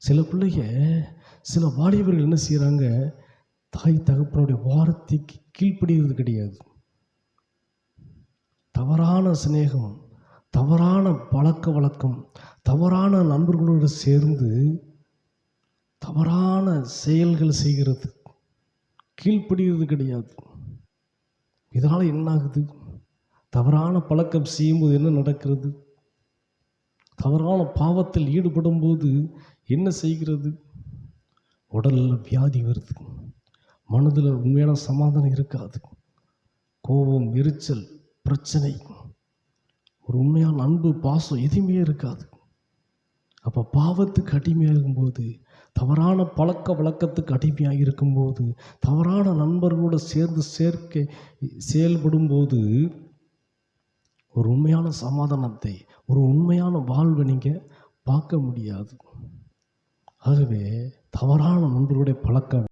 சில பிள்ளைங்க, சில வாலிபர்கள் என்ன செய்கிறாங்க, தாய் தகப்பனுடைய வார்த்தைக்கு கீழ்ப்படிகிறது கிடையாது. தவறான சிநேகம், தவறான பழக்க வழக்கம், தவறான நண்பர்களோடு சேர்ந்து தவறான செயல்கள் செய்கிறது, கீழ்ப்படிகிறது கிடையாது. இதனால் என்ன ஆகுது? தவறான பழக்கம் செய்யும்போது என்ன நடக்கிறது? தவறான பாவத்தில் ஈடுபடும் போது என்ன செய்கிறது? உடலில் வியாதி வருது, மனதில் உண்மையான சமாதானம் இருக்காது, கோபம், எரிச்சல், பிரச்சனை, ஒரு உண்மையான அன்பு, பாசம் எதுவுமே இருக்காது. அப்போ பாவத்துக்கு அடிமையாக இருக்கும்போது, தவறான பழக்க வழக்கத்துக்கு அடிமையாக இருக்கும்போது, தவறான நண்பர்களோடு சேர்ந்து செயல்படும்போது ஒரு உண்மையான சமாதானத்தை, ஒரு உண்மையான வாழ்வை நீங்கள் பார்க்க முடியாது. ஆகவே தவறான நண்பர்களுடைய பழக்கம்